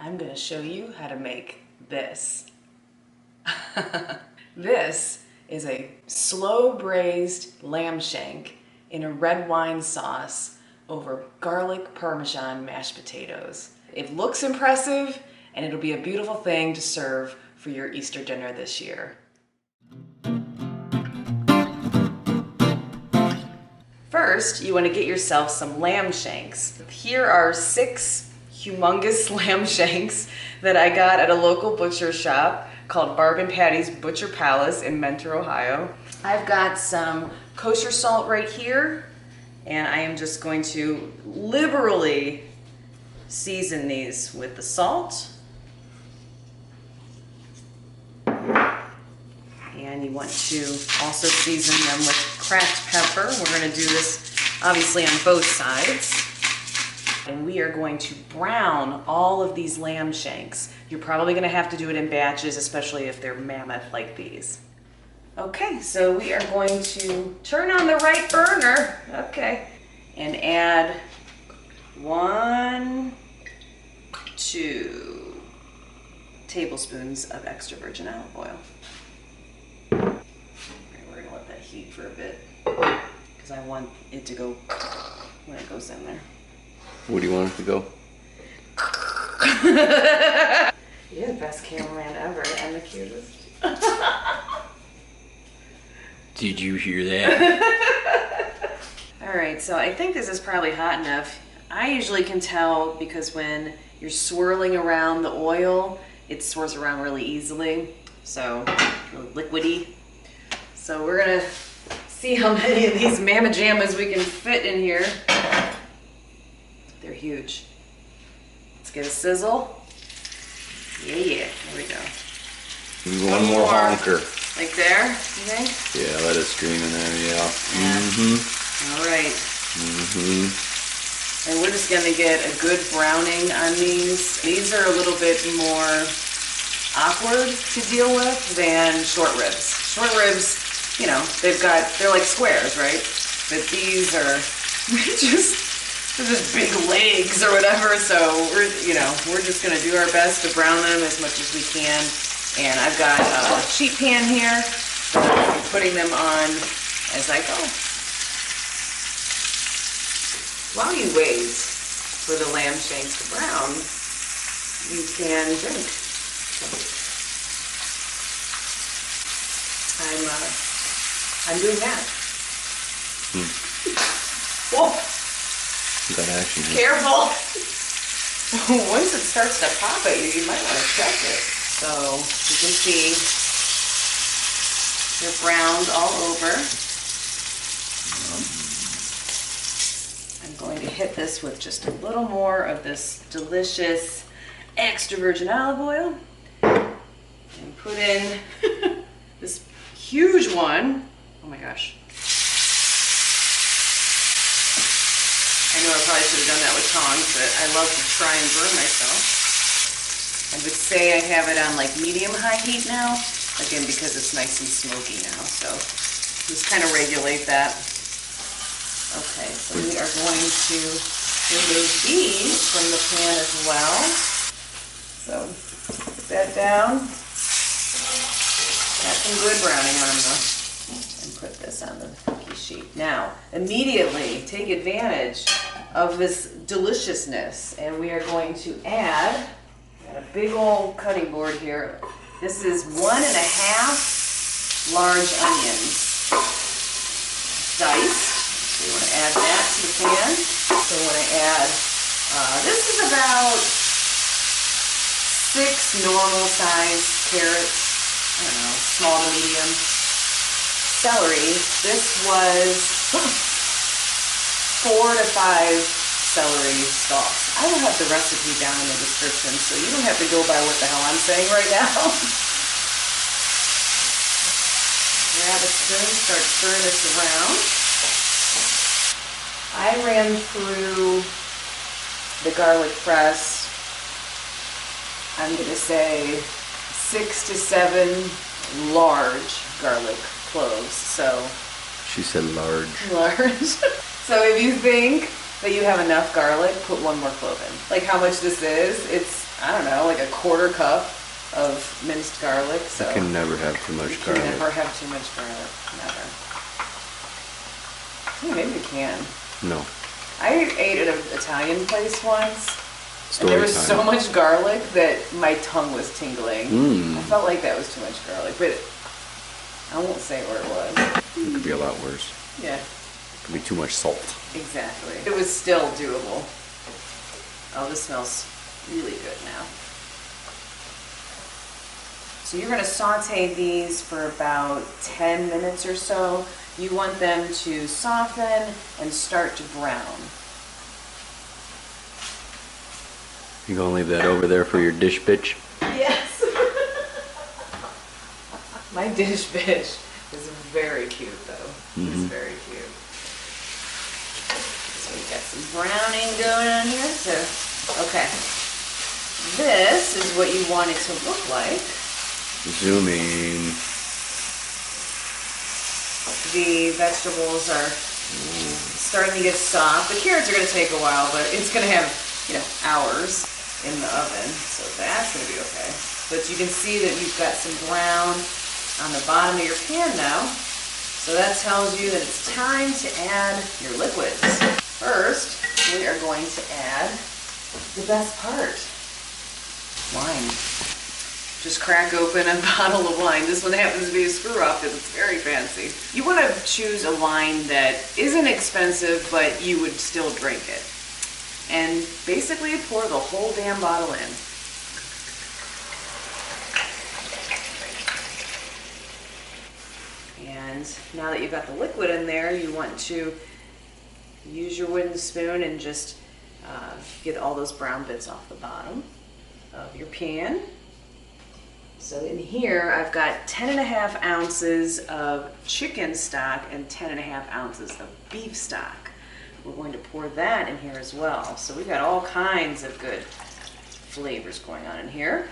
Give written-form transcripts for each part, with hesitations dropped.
I'm gonna show you how to make this. This is a slow braised lamb shank in a red wine sauce over garlic Parmesan mashed potatoes. It looks impressive and it'll be a beautiful thing to serve for your Easter dinner this year. First, you want to get yourself some lamb shanks. Here are 6 humongous lamb shanks that I got at a local butcher shop called Barb and Patty's Butcher Palace in Mentor, Ohio. I've got some kosher salt right here, and I am just going to liberally season these with the salt. And you want to also season them with cracked pepper. We're going to do this obviously on both sides. And we are going to brown all of these lamb shanks. You're probably going to have to do it in batches, especially if they're mammoth like these. Okay, so we are going to turn on the right burner, okay, and add 1, 2 tablespoons of extra virgin olive oil. We're going to let that heat for a bit because I want it to go when it goes in there. What do you want it to go? You're the best cameraman ever and the cutest. Did you hear that? Alright, so I think this is probably hot enough. I usually can tell because when you're swirling around the oil, it swirls around really easily. So, liquidy. So we're gonna see how many of these mamma jammas we can fit in here. They're huge. Let's get a sizzle. Yeah, there we go. Maybe one more honker. Like there, you think? Yeah, let it stream in there, yeah. All right. And we're just gonna get a good browning on these. These are a little bit more awkward to deal with than short ribs. Short ribs, you know, they're like squares, right? But these are they're just big legs or whatever, so we're just gonna do our best to brown them as much as we can. And I've got a sheet pan here, so I'm putting them on as I go. While you wait for the lamb shanks to brown, you can drink. I'm doing that. Whoa! Got action here. Careful! Once it starts to pop at you, you might want to check it. So you can see they're browned all over. I'm going to hit this with just a little more of this delicious extra virgin olive oil and put in this huge one. Oh my gosh. I know I probably should have done that with tongs, but I love to try and burn myself. I would say I have it on like medium-high heat now, again because it's nice and smoky now, so just kind of regulate that. Okay, so we are going to remove these from the pan as well. So put that down. Got some good browning on them though. And put this on the cookie sheet. Now, immediately take advantage of this deliciousness, and we are going to add a big old cutting board here. This is 1.5 large onions, diced. So you want to add that to the pan. So you want to add, this is about 6 normal size carrots, I don't know, small to medium. Celery, this was 4 to 5 celery stalks. I will have the recipe down in the description, so you don't have to go by what the hell I'm saying right now. Grab a spoon, start stirring this around. I ran through the garlic press, I'm going to say 6 to 7 large garlic cloves. So she said large. Large. So if you think that you have enough garlic, put 1 more clove in. Like how much this is, it's, I don't know, 1/4 cup of minced garlic. So You can never have too much you can garlic. never have too much garlic. Never. Oh, maybe you can. No. I ate at an Italian place once, and Story there was time. so much garlic that my tongue was tingling. Mm. I felt like that was too much garlic, but I won't say where it was. It could be a lot worse. Yeah, It could be too much salt. exactly. It was still doable. Oh, this smells really good now. So you're going to saute these for about 10 minutes or so. You want them to soften and start to brown. You gonna leave that over there for your dish bitch? Yes. My dish bitch is very cute though. He's very cute. So we got some browning going on here. So, okay. This is what you want it to look like. Zooming. The vegetables are starting to get soft. The carrots are going to take a while, but it's going to have, hours in the oven. So that's going to be okay. But you can see that you've got some brown on the bottom of your pan now. So that tells you that it's time to add your liquids. First, we are going to add the best part, wine. Just crack open a bottle of wine. This one happens to be a screw up because it's very fancy. You want to choose a wine that isn't expensive, but you would still drink it. And basically pour the whole damn bottle in. And now that you've got the liquid in there, you want to use your wooden spoon and just get all those brown bits off the bottom of your pan. So in here, I've got 10.5 ounces of chicken stock and 10.5 ounces of beef stock. We're going to pour that in here as well. So we've got all kinds of good flavors going on in here.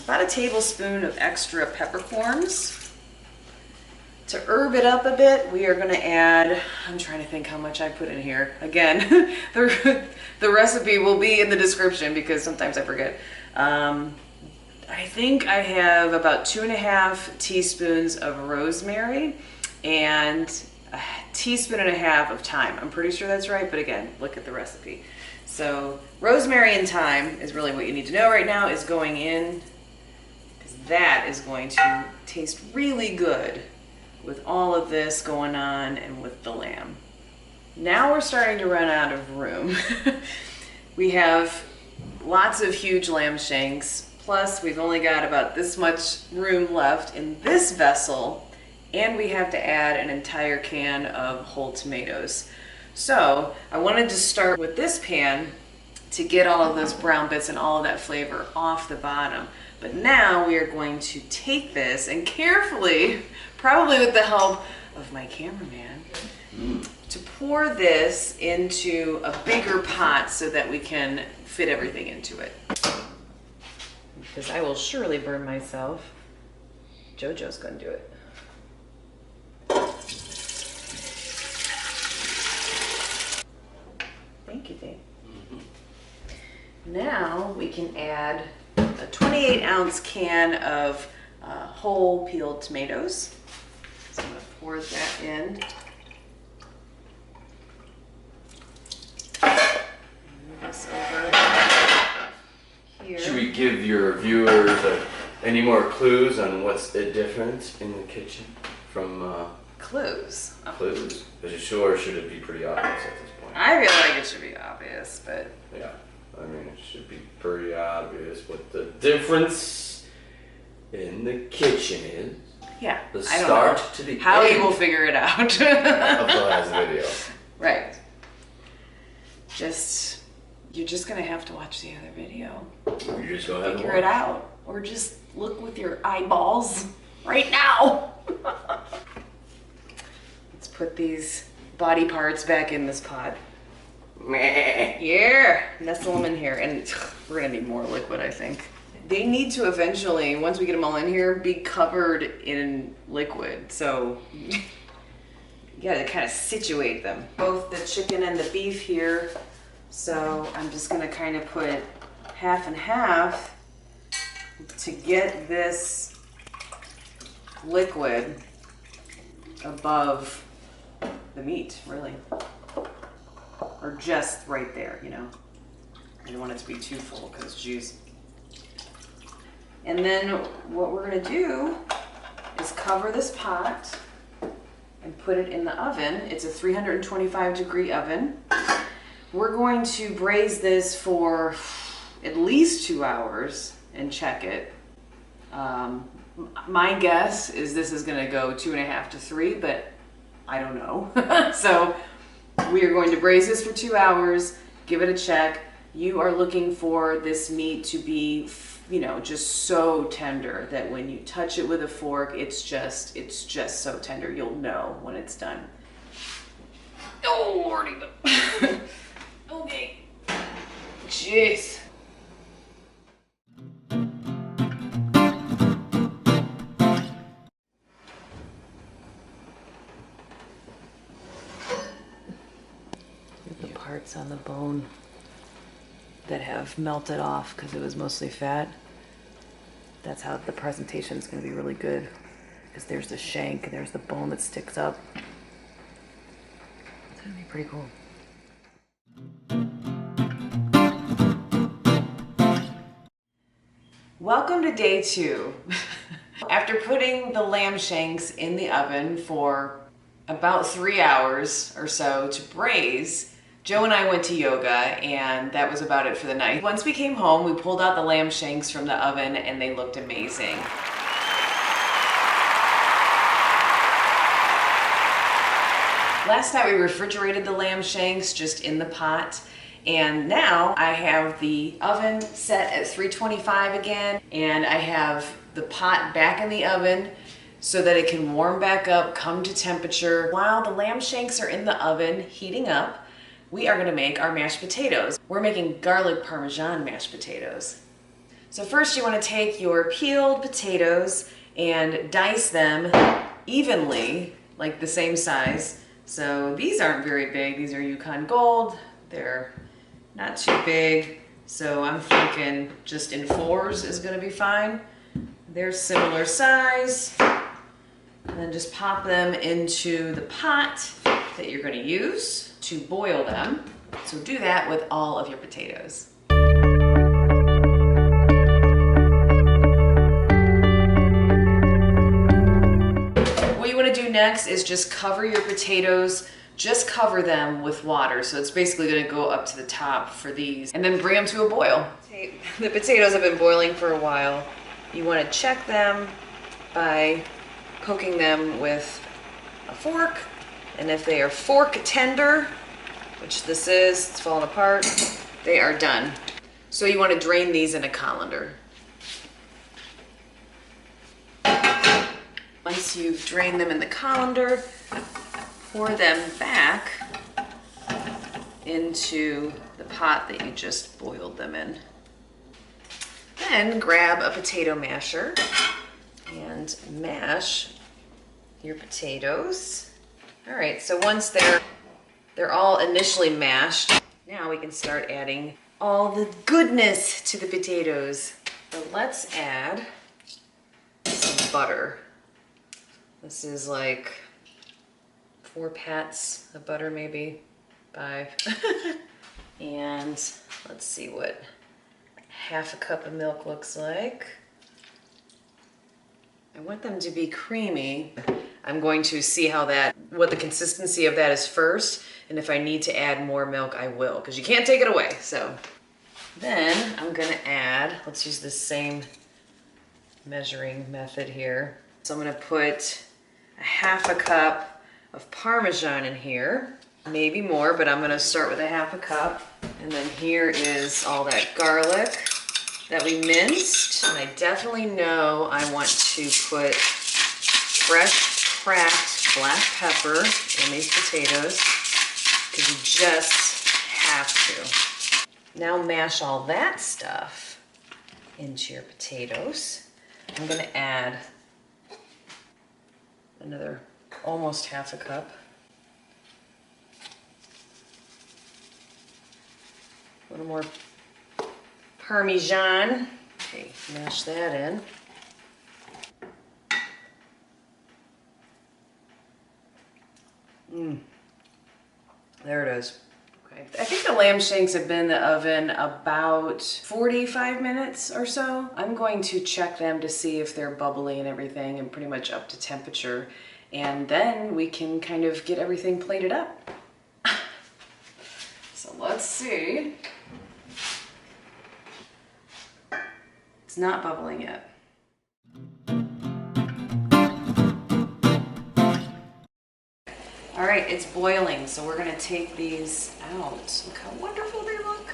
About a tablespoon of extra peppercorns. To herb it up a bit, we are going to add, I'm trying to think how much I put in here. Again, the recipe will be in the description because sometimes I forget. I think I have about 2.5 teaspoons of rosemary and a teaspoon and a half of thyme. I'm pretty sure that's right, but again, look at the recipe. So rosemary and thyme is really what you need to know right now is going in, because that is going to taste really good with all of this going on and with the lamb. Now we're starting to run out of room. We have lots of huge lamb shanks, plus we've only got about this much room left in this vessel, and we have to add an entire can of whole tomatoes. So I wanted to start with this pan to get all of those brown bits and all of that flavor off the bottom. But now we are going to take this and carefully, probably with the help of my cameraman, to pour this into a bigger pot so that we can fit everything into it. Because I will surely burn myself. JoJo's gonna do it. Thank you, Dave. Now we can add a 28-ounce can of whole peeled tomatoes. So I'm gonna pour that in. Move this over here. Should we give your viewers any more clues on what's the difference in the kitchen from Clues. Oh. clues? Is it sure, or should it be pretty obvious at this point? I feel like it should be obvious, but Yeah, I mean, it should be pretty obvious what the difference in the kitchen is. yeah, The I don't start know to the how end you will figure it out. of the last video. Right. You're just gonna have to watch the other video. You're just gonna have to Figure it out, or just look with your eyeballs right now. Let's put these body parts back in this pot. Yeah, nestle them in here, and we're gonna need more liquid, I think. They need to eventually, once we get them all in here, be covered in liquid. So you gotta kind of situate them. Both the chicken and the beef here. So I'm just gonna kind of put half and half to get this liquid above the meat, really. Or just right there, you know. I don't want it to be too full because it's juicy. And then what we're gonna do is cover this pot and put it in the oven. It's a 325-degree oven. We're going to braise this for at least 2 hours and check it. My guess is this is gonna go 2.5 to 3, but I don't know. So we are going to braise this for 2 hours, give it a check. You are looking for this meat to be, you know, just so tender that when you touch it with a fork, it's just so tender. You'll know when it's done. Oh, Lordy. Okay. Jeez. The parts on the bone that have melted off because it was mostly fat. That's how the presentation is going to be really good, because there's the shank and there's the bone that sticks up. It's going to be pretty cool. Welcome to day 2. After putting the lamb shanks in the oven for about 3 hours or so to braise, Joe and I went to yoga, and that was about it for the night. Once we came home, we pulled out the lamb shanks from the oven and they looked amazing. Last night we refrigerated the lamb shanks just in the pot, and now I have the oven set at 325 again, and I have the pot back in the oven so that it can warm back up, come to temperature. While the lamb shanks are in the oven heating up, we are going to make our mashed potatoes. We're making garlic Parmesan mashed potatoes. So first you want to take your peeled potatoes and dice them evenly, like the same size. So these aren't very big. These are Yukon Gold. They're not too big. So I'm thinking just in 4s is going to be fine. They're similar size. And then just pop them into the pot that you're going to use to boil them. So do that with all of your potatoes. What you want to do next is just cover your potatoes. Just cover them with water. So it's basically going to go up to the top for these. And then bring them to a boil. The potatoes have been boiling for a while. You want to check them by poking them with a fork. And if they are fork tender, which this is, it's falling apart, they are done. So you want to drain these in a colander. Once you've drained them in the colander, pour them back into the pot that you just boiled them in. Then grab a potato masher and mash your potatoes. All right, so once they're all initially mashed, now we can start adding all the goodness to the potatoes. So let's add some butter. This is like 4 pats of butter, maybe 5. And let's see what half a cup of milk looks like. I want them to be creamy. I'm going to see what the consistency of that is first, and if I need to add more milk, I will, because you can't take it away. So then I'm gonna add, let's use the same measuring method here. So I'm gonna put a half a cup of Parmesan in here, maybe more, but I'm gonna start with a half a cup. And then here is all that garlic that we minced. And I definitely know I want to put fresh cracked black pepper in these potatoes, because you just have to. Now mash all that stuff into your potatoes. I'm gonna add another almost half a cup. A little more Parmesan. Okay, Mash that in. There it is. Okay. I think the lamb shanks have been in the oven about 45 minutes or so. I'm going to check them to see if they're bubbly and everything and pretty much up to temperature. And then we can kind of get everything plated up. So let's see. It's not bubbling yet. All right, it's boiling, so we're gonna take these out. Look how wonderful they look.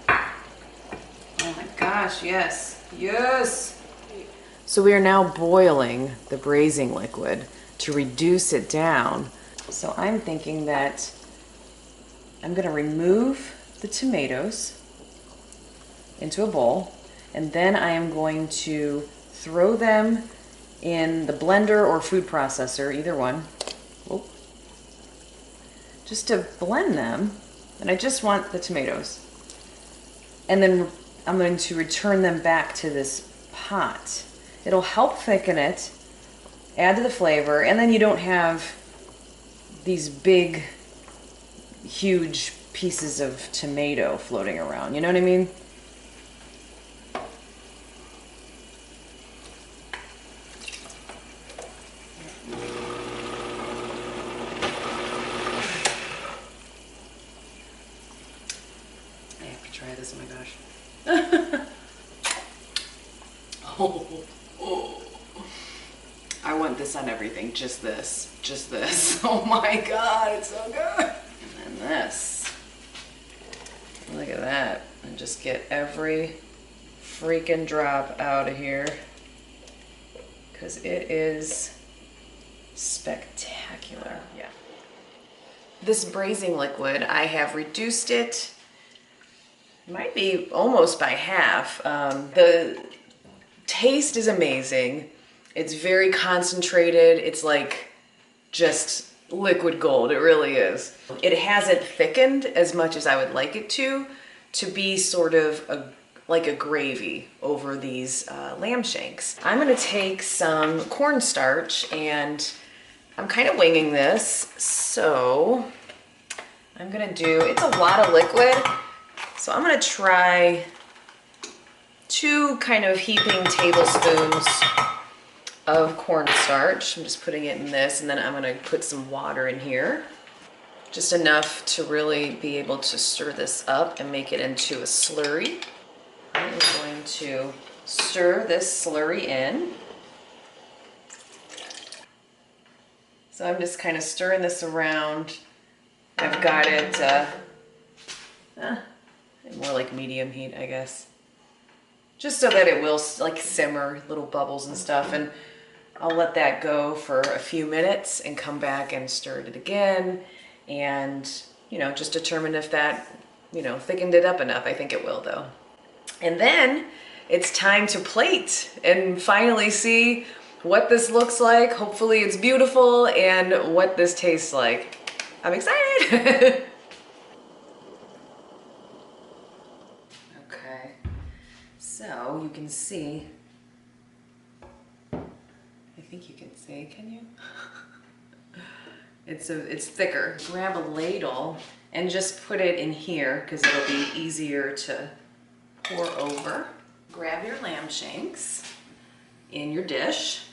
Oh my gosh, yes, yes. So we are now boiling the braising liquid to reduce it down. So I'm thinking that I'm gonna remove the tomatoes into a bowl, and then I am going to throw them in the blender or food processor, either one. Oh. Just to blend them, and I just want the tomatoes. And then I'm going to return them back to this pot. It'll help thicken it, add to the flavor, and then you don't have these big, huge pieces of tomato floating around. You know what I mean? Try this, oh my gosh. Oh. I want this on everything, just this, just this. Oh my God, it's so good. And then this, look at that. And just get every freaking drop out of here, because it is spectacular. Yeah. This braising liquid, I have reduced it. Might be almost by half. The taste is amazing. It's very concentrated. It's like just liquid gold. It really is. It hasn't thickened as much as I would like it to be sort of like a gravy over these lamb shanks. I'm gonna take some cornstarch, and I'm kind of winging this. So I'm gonna do, it's a lot of liquid. So I'm gonna try 2 kind of heaping tablespoons of cornstarch. I'm just putting it in this, and then I'm gonna put some water in here. Just enough to really be able to stir this up and make it into a slurry. I'm going to stir this slurry in. So I'm just kind of stirring this around. I've got it more like medium heat, I guess. Just so that it will like simmer, little bubbles and stuff. And I'll let that go for a few minutes and come back and stir it again. And, you know, just determine if that, you know, thickened it up enough. I think it will though. And then it's time to plate and finally see what this looks like. Hopefully it's beautiful, and what this tastes like. I'm excited. So you can see, I think you can see, can you? It's thicker. Grab a ladle and just put it in here, because it'll be easier to pour over. Grab your lamb shanks in your dish.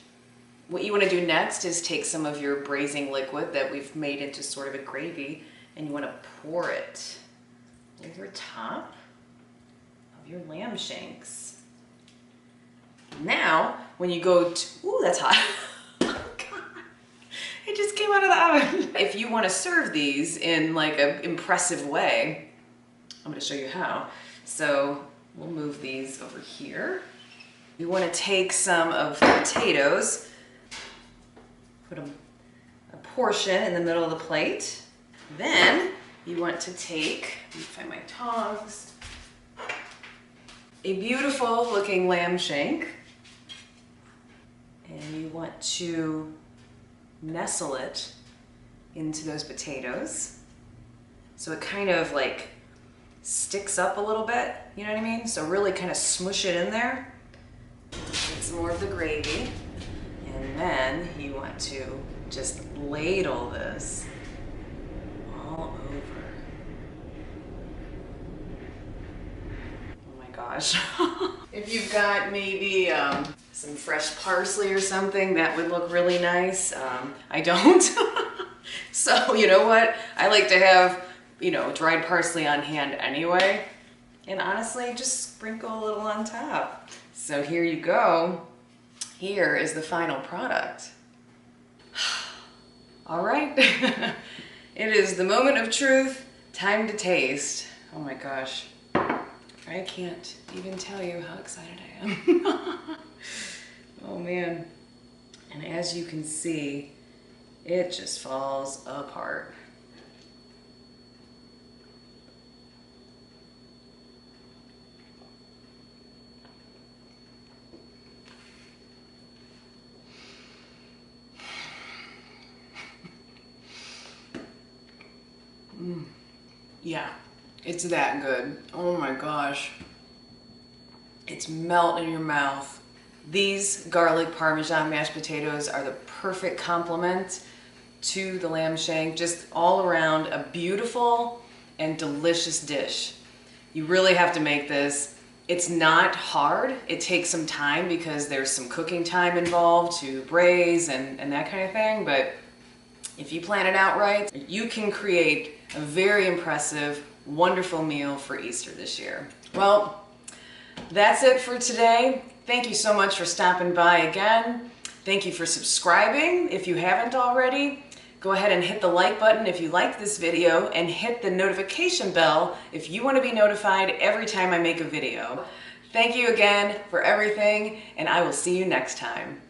What you want to do next is take some of your braising liquid that we've made into sort of a gravy, and you want to pour it over top of your lamb shanks. Now, when you go to, ooh, that's hot. Oh God, it just came out of the oven. If you want to serve these in like an impressive way, I'm going to show you how. So we'll move these over here. You want to take some of the potatoes, put a portion in the middle of the plate. Then you want to take, let me find my tongs, a beautiful looking lamb shank, and you want to nestle it into those potatoes. So it kind of like sticks up a little bit, you know what I mean? So really kind of smush it in there. Get some more of the gravy. And then you want to just ladle this all over. Oh my gosh. If you've got maybe some fresh parsley or something, that would look really nice. I don't. So you know what? I like to have, you know, dried parsley on hand anyway. And honestly, just sprinkle a little on top. So here you go. Here is the final product. All right. It is the moment of truth. Time to taste. Oh my gosh. I can't even tell you how excited I am. Oh man. And as you can see, it just falls apart. Yeah, it's that good. Oh my gosh. It's melt in your mouth. These garlic Parmesan mashed potatoes are the perfect complement to the lamb shank. Just all around a beautiful and delicious dish. You really have to make this. It's not hard. It takes some time because there's some cooking time involved to braise and that kind of thing. But if you plan it out right, you can create a very impressive, wonderful meal for Easter this year. Well, that's it for today. Thank you so much for stopping by again. Thank you for subscribing if you haven't already. Go ahead and hit the like button if you like this video and hit the notification bell if you want to be notified every time I make a video. Thank you again for everything, and I will see you next time.